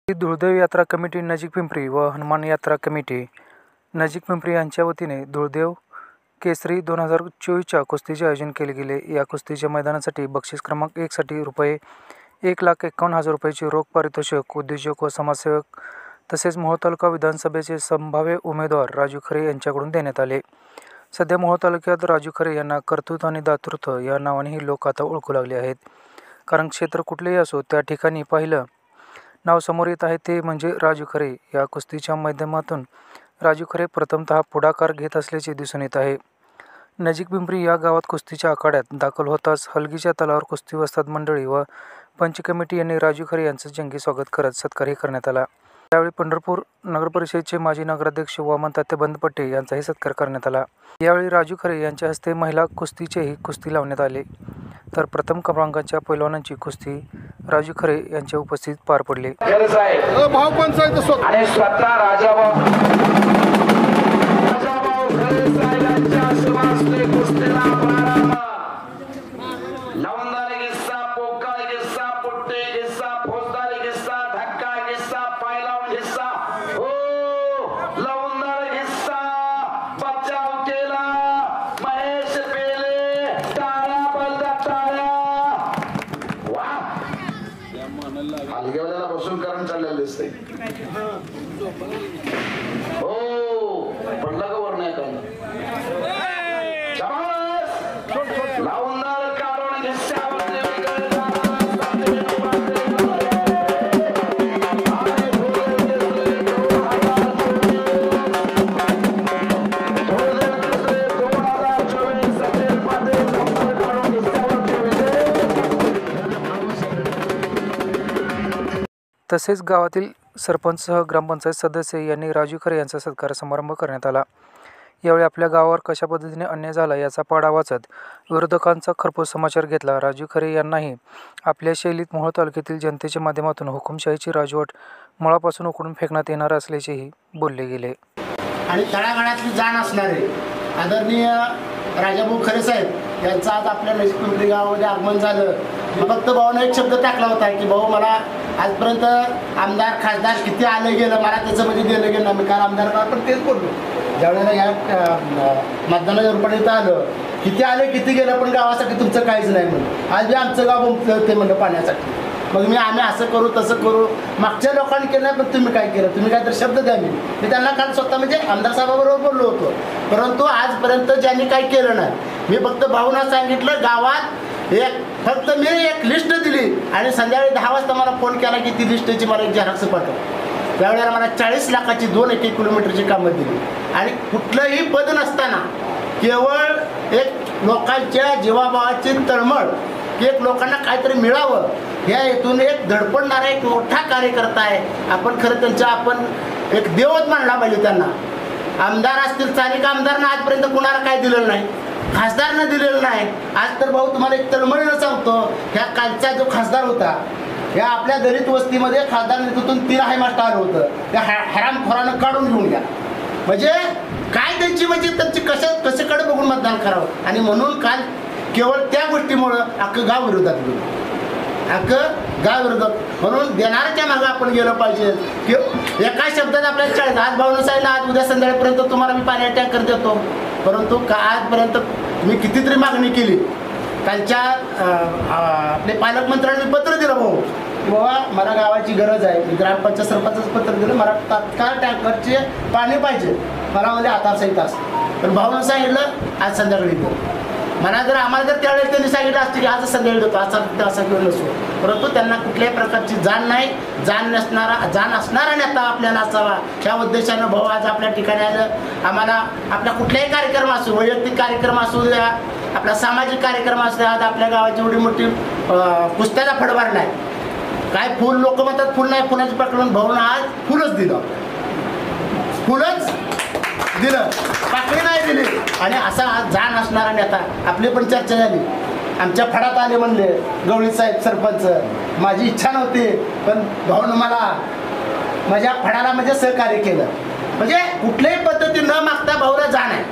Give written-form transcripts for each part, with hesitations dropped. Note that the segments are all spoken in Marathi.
धुळदेव यात्रा कमिटी नजीक पिंपरी व हनुमान यात्रा कमिटी नजीक पिंपरी यांच्या वतीने धुळदेव केसरी 2024च्या कुस्तीचे आयोजन केले गेले। या कुस्तीच्या मैदानासाठी बक्षीस क्रमांक 1 साठी ₹1,51,000 रुपयाची रोख पारितोषिक उद्योजक व समाजसेवक तसेच मोहोळ तालुका विधानसभेचे संभाव्य उमेदवार राजू खरे यांच्याकडून देण्यात आले। सध्या मोहोळ तालुक्यात राजू खरे यांना कर्तृत्व आणि दातृत्व या नावानेही लोक आता ओळखू लागले आहेत। कारण क्षेत्र कुठलेही असो त्या ठिकाणी पहिलं नाव समोर येत आहे ते म्हणजे राजू खरे। या कुस्तीच्या माध्यमातून राजू खरे प्रथमतः पुढाकार घेत असल्याचे दिसून येत आहे। नजीक पिंपरी या गावात कुस्तीच्या आखाड्यात दाखल होताच हलगीच्या तलावर कुस्ती वस्ताद मंडळी व पंच कमिटी यांनी राजू खरे यांचे जंगी स्वागत करत सत्कारही करण्यात आला। त्यावेळी पंढरपूर नगरपरिषदेचे माजी नगराध्यक्ष वामन तात्या बंदपट्टे यांचाही सत्कार करण्यात आला। यावेळी राजू खरे यांच्या हस्ते महिला कुस्तीचेही कुस्ती लावण्यात आले, तर प्रथम क्रमांकाच्या पैलवानांची कुस्ती राजू खरे यांच्या उपस्थितीत पार पडली। अलगेवाल्याला बसून कारण चाललेलं दिसतंय। हो पडला का वर नाही का लावूनदार कारण तसेच गावातील सरपंचसह ग्रामपंचायत सदस्य यांनी राजू खरे यांचा सत्कार समारंभ करण्यात आला। यावेळी आपल्या गावावर कशा पद्धतीने अन्याय झाला याचा पाढा वाचत विरोधकांचा खरपूस समाचार घेतला। राजू खरे यांनाही आपल्या शैलीत मोहोळ तालुक्यातील जनतेच्या माध्यमातून हुकुमशाहीची राजवट मुळापासून उखडून फेकण्यात येणार असल्याचेही बोलले गेले। आणि तळागाळातली जाण असणारे आदरणीय राजाभाऊ खरे साहेब यांचं आज आपल्या नजीक पिंपरी गावामध्ये आगमन झालं। फक्त भाऊनं एक शब्द टाकला होता की भाऊ मला आजपर्यंत आमदार खासदार किती आलं गेलं मला त्याचं म्हणजे देणं गेलं नाही। मी काल आमदार पण तेच बोललो ज्यावेळेला या मतदानाच्या रूपाने इथं आलं किती आले किती गेलं पण गावासाठी तुमचं काहीच नाही म्हणून आज बी आमचं गाव ते म्हणलं पाण्यासाठी। मग आम्ही असं करू तसं करू मागच्या लोकांनी केलं नाही पण तुम्ही काय केलं तुम्ही काहीतरी शब्द द्या। मी त्यांना काल स्वतः म्हणजे आमदार साहेबाबरोबर बोललो होतो, परंतु आजपर्यंत ज्यांनी काही केलं नाही मी फक्त भाऊना सांगितलं गावात फक्त मी एक लिस्ट दिली आणि संध्याकाळी 10 वाजता मला फोन केला की ती लिस्टची मला एक झेरॉक्स पाठव। त्यावेळेला मला 40 लाखाची 2 1 किलोमीटरची कामं दिली आणि कुठलंही पद नसताना केवळ एक लोकांच्या जीवाभावाची तळमळ की एक लोकांना काहीतरी मिळावं ह्या हेतून एक धडपडणारा एक मोठा कार्यकर्ता आहे। आपण खरं त्यांचा आपण एक देवच मानला पाहिजे त्यांना। आमदार असतील स्थानिक आमदारांना आजपर्यंत कुणाला काय दिलेलं नाही, खासदारनं दिलेलं नाही। आज तर भाऊ तुम्हाला एक तळमळीनं सांगतो ह्या कालचा जो खासदार होता या आपल्या दलित वस्तीमध्ये खासदार नेतृत्वातून 3 हाय मास्टर आलं होतं त्या हरामखोरानं काढून घेऊन गेला। म्हणजे काय त्यांची म्हणजे त्यांची कशाकडे बघून मतदान करावं आणि म्हणून काल केवळ त्या गोष्टीमुळं अख्खं गाव विरोधात गेलं म्हणून देणाऱ्याच्या मागं आपण गेलं पाहिजे की एका शब्दात आपल्याला 40 आज भाऊनं सांगितलं आज उद्या संध्याकाळपर्यंत तुम्हाला मी पाण्याचा टँकर देतो, परंतु आजपर्यंत मी कितीतरी मागणी केली। त्यांच्या आपले पालकमंत्र्यांनी पत्र दिलं भाऊ बाबा मला गावाची गरज आहे, मी ग्रामपंचायत सरपंचाचं पत्र दिलं मला तात्काळ टँकरचे पाणी पाहिजे मला म्हणजे आधारसहित असतं। पण भाऊनं सांगितलं आज संध्याकाळी देतो। मला जर आम्हाला जर त्यावेळेस त्यांनी सांगितलं असतं की आज संध्याकाळी देतो असा किंवा नसतो, परंतु त्यांना कुठल्याही प्रकारची जाण नाही। जाण असणारा नेता आपल्याला असावा ह्या उद्देशानं भाऊ आज आपल्या ठिकाणी आलं। आम्हाला आपला कुठलाही कार्यक्रम असो वैयक्तिक कार्यक्रम असू द्या आपला सामाजिक कार्यक्रम असू द्या आज आपल्या गावाची एवढी मोठी कुस्त्याचा फडवार नाही काय फुल लोक म्हणतात फुल नाही फुलाचं प्रकरण भाऊनं आज फुलच दिलं पाकळी नाही दिली आणि असा आज जाण असणारा नेता। आपली पण चर्चा झाली आमच्या फडात आले म्हणले गवळी साहेब सरपंच माझी इच्छा नव्हती पण भाऊनं मला माझ्या फडाला म्हणजे सहकार्य केलं। म्हणजे कुठल्याही पद्धती न मागता भाऊला जाण आहे।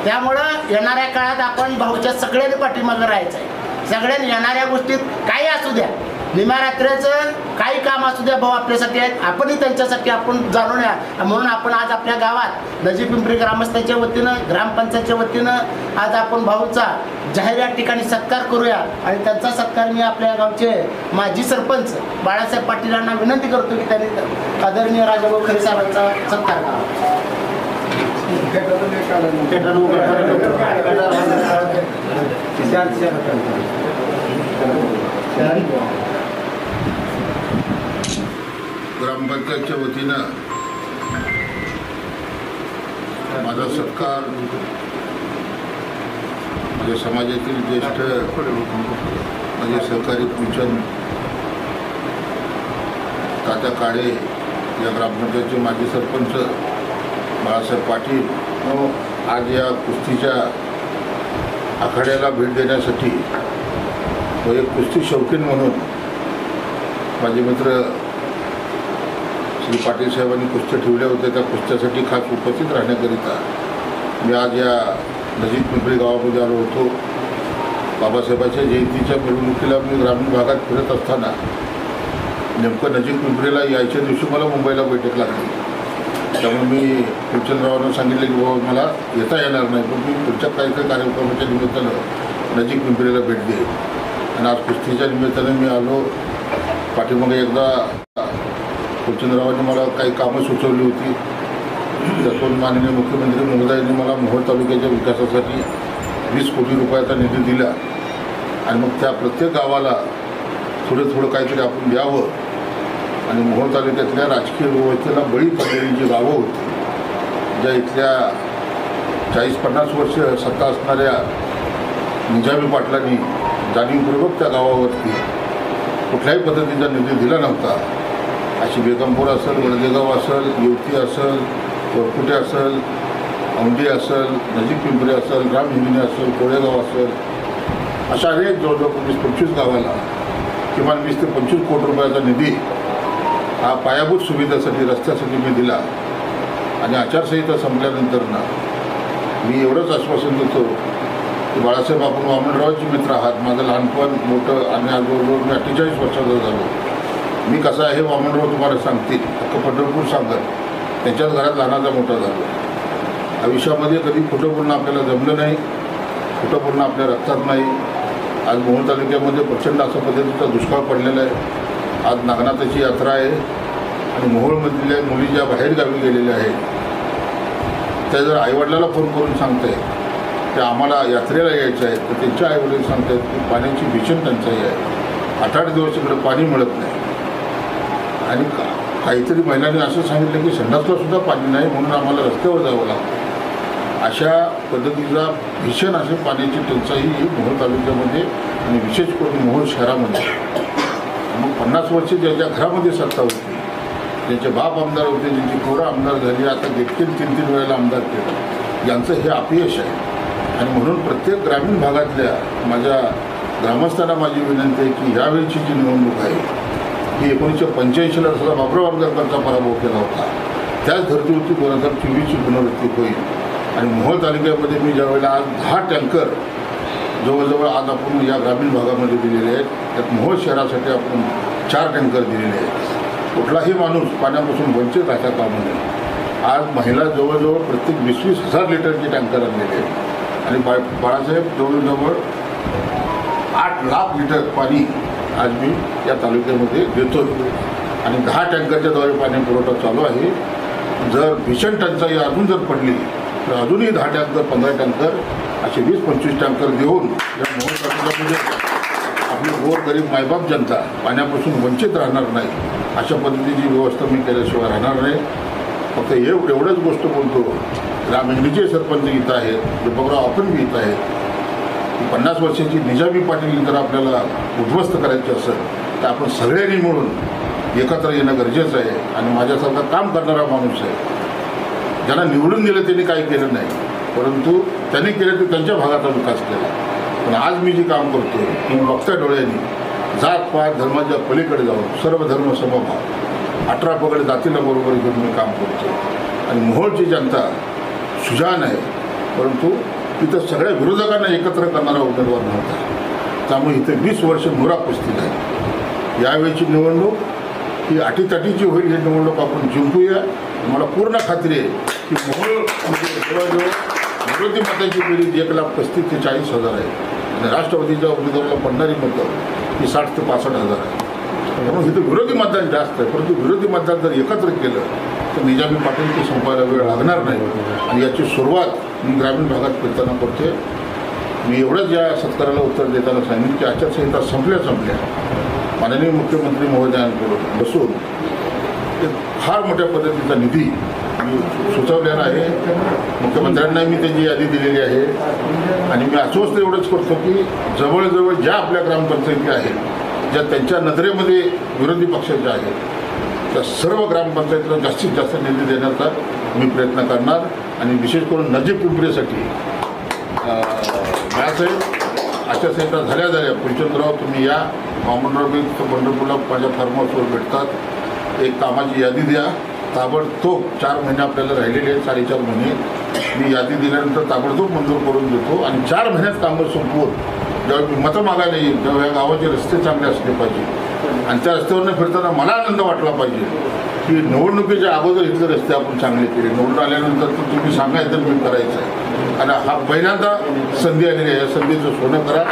त्यामुळं येणाऱ्या काळात आपण भाऊच्या सगळ्यांनी पाठीमागं राहायचं आहे। सगळ्यांनी येणाऱ्या गोष्टीत काही असू द्या निम्या रात्रीचं काही काम असू द्या भाऊ आपल्यासाठी आहेत, आपणही त्यांच्यासाठी आपण जाणून या म्हणून आपण आज आपल्या गावात नजीक पिंपरी ग्रामस्थांच्या वतीनं ग्रामपंचायतच्या वतीनं आज आपण भाऊचा जाहीर या ठिकाणी सत्कार करूया आणि त्यांचा सत्कार मी आपल्या गावचे माजी सरपंच बाळासाहेब पाटील यांना विनंती करतो की त्यांनी आदरणीय राजाभाऊ खरे साहेबांचा सत्कार करावा. ग्रामपंचायतच्या वतीनं माझा सत्कार माझ्या समाजातील ज्येष्ठ माझे सहकारी कुलचंद तात्या काळे, या ग्रामपंचायतचे माजी सरपंच बाळासाहेब पाटील आज या कुस्तीच्या आखाड्याला भेट देण्यासाठी व एक कुस्ती शौकीन म्हणून माझे मित्र श्री पाटील साहेबांनी कुस्त्या ठेवल्या होत्या, त्या कुस्त्यासाठी खास उपस्थित राहण्याकरिता मी आज या नजीक पिंपरी गावामध्ये आलो होतो. बाबासाहेबांच्या जयंतीच्या मिरवणुकीला मी ग्रामीण भागात फिरत असताना नेमकं नजीक पिंपरीला यायच्या दिवशी मला मुंबईला बैठक लागली. त्यामुळे मी कुलचंदरावांना सांगितलं की बाबा मला येता येणार नाही, पण मी पुढच्या काही कार्यक्रमाच्या निमित्तानं नजीक पिंपरीला भेट देईन. आणि आज कुस्तीच्या निमित्तानं मी आलो. पाठीमागे एकदा कुलचंदरावांनी मला काही कामं सुचवली होती. त्यातून माननीय मुख्यमंत्री महोदयांनी मला मोहोळ तालुक्याच्या विकासासाठी 20 कोटी रुपयाचा निधी दिला आणि मग त्या प्रत्येक गावाला थोडं काहीतरी आपण द्यावं. आणि मोहोळ तालुक्यातल्या राजकीय व्यवस्थेला बळी पडलेली जी गावं होती, ज्या इथल्या 40-50 वर्ष सत्ता असणाऱ्या निजामी पाटलांनी जाणीवपूर्वक त्या गावावरती कुठल्याही पद्धतीचा निधी दिला नव्हता, अशी बेगमपूर असेल, वडदेगाव असेल, येवती असेल, वरकुटे असेल, औंढी असेल, नजीक पिंपरी असेल, रामहिंगणी असेल, कोळेगाव असेल, अशा अनेक जवळजवळ 20-25 गावाला किमान 20 ते 25 कोटी रुपयाचा निधी हा पायाभूत सुविधेसाठी रस्त्यासाठी मी दिला. आणि आचारसंहिता संपल्यानंतर मी एवढंच आश्वासन देतो की बाळासाहेब आपण वामनरावांचे मित्र आहात. माझं लहानपण मोठं आणि आज जवळजवळ मी 48 वर्षाचा झालो. मी कसं आहे वामनराव तुम्हाला सांगतील, अख्खं पंढरपूर सांगत त्यांच्याच घरात लहानाचा मोठा झालो. आयुष्यामध्ये कधी खोटं बोलणं आपल्याला जमलं नाही, खोटं बोलणं आपल्या रक्तात नाही. आज मोहोळ तालुक्यामध्ये प्रचंड अशा पद्धतीचा दुष्काळ पडलेला आहे. आज नागनाथाची यात्रा आहे आणि मोहोळमधल्या मुली ज्या बाहेरगावी गेलेल्या आहेत त्या जर आईवडिलाला फोन करून सांगत आहेत की आम्हाला यात्रेला यायचं आहे, तर त्यांच्या आईवडील सांगत आहेत की पाण्याची भीषण टंचाई आहे, 8-8 दिवस इकडे पाणी मिळत नाही. आणि काहीतरी महिलांनी असं सांगितलं की संडासला सुद्धा पाणी नाही, म्हणून आम्हाला रस्त्यावर जावं लागतं. अशा पद्धतीचा भीषण असे पाण्याची टंचाई ही मोहोळ तालुक्यामध्ये आणि विशेष करून मोहोळ शहरामध्ये. मग 50 वर्षे ज्याच्या घरामध्ये सत्ता होती, ज्यांचे बाप आमदार होते, ज्यांची पोरं आमदार झाली, आता देखील 3-3 वेळेला आमदार केलं, यांचं हे अपयश आहे. आणि म्हणून प्रत्येक ग्रामीण भागातल्या माझ्या ग्रामस्थांना माझी विनंती आहे की यावेळीची जी निवडणूक आहे ही 1985ला सुद्धा बाबुराव आंबेडकरांचा पराभव केला होता, त्याच धर्तीवरती 2024ची पुनरावृत्ती होईल. आणि मोहोळ तालुक्यामध्ये मी ज्यावेळेला आज 10 टँकर जवळजवळ आज आपण या ग्रामीण भागामध्ये दिलेले आहेत, त्यात मोहोळ शहरासाठी आपण 4 टँकर दिलेले आहेत. कुठलाही माणूस पाण्यापासून वंचित राहता कामा नये. आज महिला जवळजवळ प्रत्येक 20-20 हजार लिटरचे टँकर आणलेले आहेत. आणि बाळासाहेब जवळजवळ 8 लाख लिटर पाणी आज मी या तालुक्यामध्ये देतो आणि 10 टँकरच्याद्वारे पाणी पुरवठा चालू आहे. जर भीषण टंचाई अजून जर पडली तर अजूनही 10 टँकर 15 टँकर असे 20-25 टँकर देऊन या मोहोळ तालुक्यामध्ये आपली गोरगरीब मायबाप जनता पाण्यापासून वंचित राहणार नाही, अशा पद्धतीची व्यवस्था मी केल्याशिवाय राहणार नाही. फक्त एवढंच गोष्ट बोलतो, रामहिंगणीचे सरपंच इथं आहेत, दीपकराव आपण बी इथं आहेत. 50 वर्षाची निजामी पाटील जर आपल्याला उद्ध्वस्त करायची असेल तर आपण सगळ्यांनी मिळून एकत्र येणं गरजेचं आहे. आणि माझ्यासारखा काम करणारा माणूस आहे, ज्यांना निवडून दिलं त्यांनी काही केलं नाही, परंतु त्यांनी केलं तर त्यांच्या भागाचा विकास केला. पण आज मी जे काम करतो मी बघत्या डोळ्यांनी जात-पात धर्माच्या पलीकडे जाऊन सर्व धर्म समभाव 18 पगड जातीला बरोबर घेऊन मी काम करतो. आणि मोहोळची जनता सुजाण आहे, परंतु इथं सगळ्या विरोधकांना एकत्र करणारा उमेदवार नव्हता. त्यामुळे इथे 20 वर्ष मुरा कुस्ती आहे. यावेळीची निवडणूक ही अटीतटीची होईल. ही निवडणूक आपण जिंकूया. मला पूर्ण खात्री आहे की मोहोळ म्हणजे जवळजवळ विरोधी मतांची बेरीज 1,35,000 ते 40,000 आहे आणि राष्ट्रवादीच्या उमेदवाराला पडणारी मतं ही 60,000 ते 65,000 आहे. त्यामुळे इथं विरोधी मतदान जास्त आहे. परंतु विरोधी मतदान जर एकत्र केलं तर निजामी पाटील ते संपायला वेळ लागणार नाही आणि याची सुरुवात मी ग्रामीण भागात फिरताना करते. मी एवढंच या सत्काराला उत्तर देताना सांगितलं की आचारसंहिता संपल्या माननीय मुख्यमंत्री महोदयांकडून बसून एक फार मोठ्या पद्धतीचा निधी मी सुचवलेला आहे. मुख्यमंत्र्यांना मी त्याची यादी दिलेली आहे आणि मी आश्वस्त एवढंच करतो की जवळजवळ ज्या आपल्या ग्रामपंचायती आहेत ज्या त्यांच्या नजरेमध्ये विरोधी पक्षाच्या आहेत त्या सर्व ग्रामपंचायतीला जास्तीत जास्त निधी देण्याचा मी प्रयत्न करणार आणि विशेष करून नजीक पिंपरीसाठी बाळासाहेब आचारसंहिता झाल्या फुलचंद्रराव तुम्ही या वामनराव पंढरपूरला माझ्या फार्म हाऊसवर भेटतात. एक कामाची यादी द्या ताबडतोब. 4 महिने आपल्याला राहिलेले आहेत 4.5 महिने. मी यादी दिल्यानंतर ताबडतोब मंजूर करून देतो आणि 4 महिन्यात कामं संपवून जेव्हा मी मतं मागायला येईल तेव्हा या गावाचे रस्ते चांगले असले पाहिजे आणि त्या रस्त्यावरनं फिरताना मला आनंद वाटला पाहिजे की निवडणुकीच्या अगोदर इथले रस्ते आपण चांगले केले. निवडून आल्यानंतर तर तुम्ही सांगायचं मी करायचं आहे आणि हा पहिल्यांदा संधी आलेली आहे. या संधीचं सोनं करा.